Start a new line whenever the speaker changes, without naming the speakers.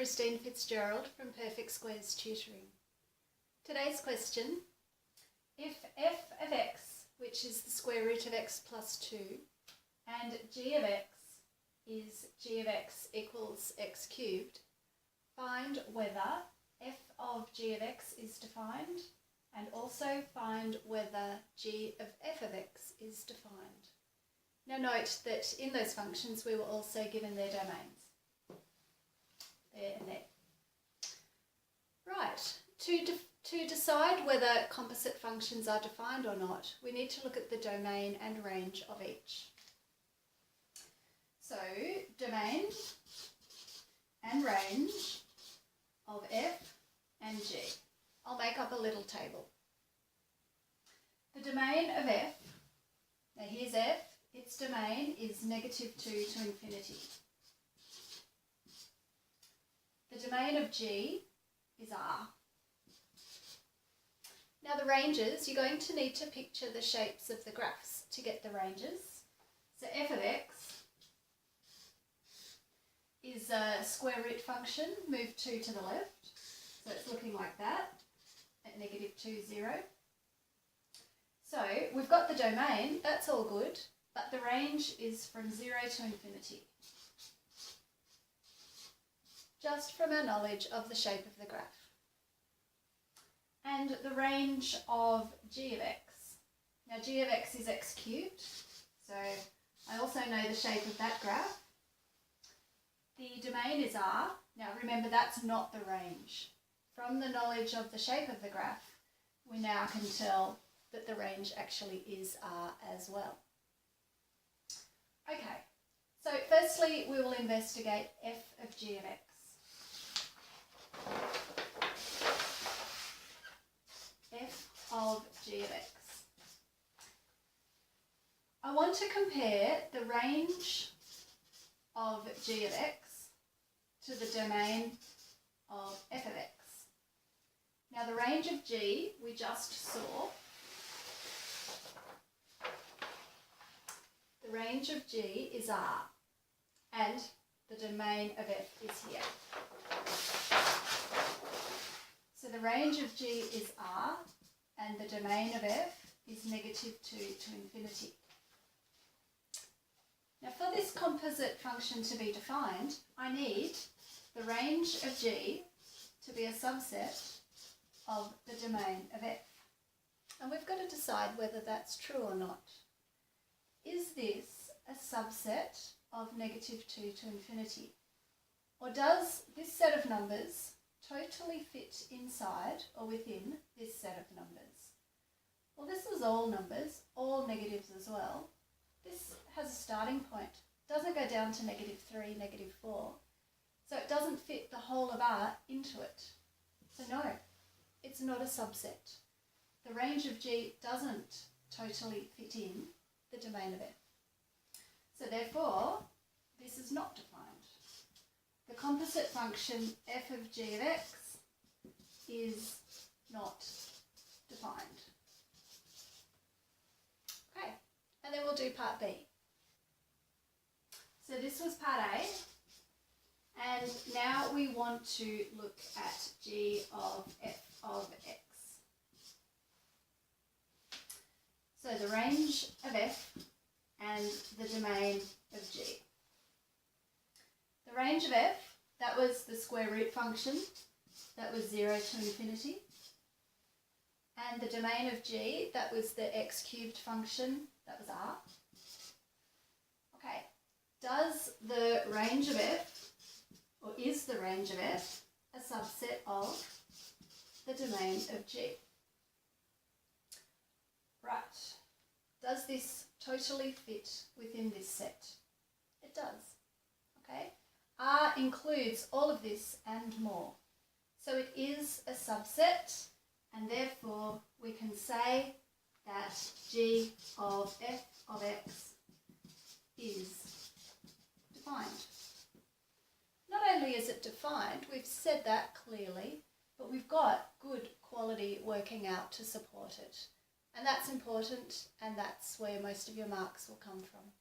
Christine Fitzgerald from Perfect Squares Tutoring. Today's question, if f of x, which is the square root of x plus 2, and g of x is g of x equals x cubed, find whether f of g of x is defined and also find whether g of f of x is defined. Now note that in those functions we were also given their domains. There and there. Right, to decide whether composite functions are defined or not, we need to look at the domain and range of each. So, domain and range of f and g. I'll make up a little table. The domain of f, now here's f, its domain is -2 to infinity. The domain of g is R. Now the ranges, you're going to need to picture the shapes of the graphs to get the ranges. So f of x is a square root function, move 2 to the left. So it's looking like that at -2, 0. So we've got the domain, that's all good, but the range is from 0 to infinity. Just from our knowledge of the shape of the graph. And the range of g of x. Now g of x is x cubed, so I also know the shape of that graph. The domain is R. Now remember, that's not the range. From the knowledge of the shape of the graph, we now can tell that the range actually is R as well. Okay, so firstly we will investigate f of g of x. F of g of x. I want to compare the range of g of x to the domain of f of x. Now the range of g we just saw. The range of g is R and the domain of f is here. So the range of g is R and the domain of f is -2 to infinity. Now for this composite function to be defined, I need the range of g to be a subset of the domain of f. And we've got to decide whether that's true or not. Is this a subset of -2 to infinity? Or does this set of numbers totally fit inside or within this set of numbers? Well, this is all numbers, all negatives as well. This has a starting point. It doesn't go down to -3, -4. So it doesn't fit the whole of R into it. So no, it's not a subset. The range of G doesn't totally fit in the domain of F. So therefore, this is not defined. The composite function f of g of x is not defined. Okay, and then we'll do part B. So this was part A, and now we want to look at g of f of x. So the range of f and the domain of g. The range of f, that was the square root function, that was 0 to infinity. And the domain of g, that was the x cubed function, that was R. Okay, does the range of f, or is the range of f, a subset of the domain of g? Right, does this totally fit within this set? It does, okay? R includes all of this and more. So it is a subset, and therefore we can say that g of f of x is defined. Not only is it defined, we've said that clearly, but we've got good quality working out to support it. And that's important, and that's where most of your marks will come from.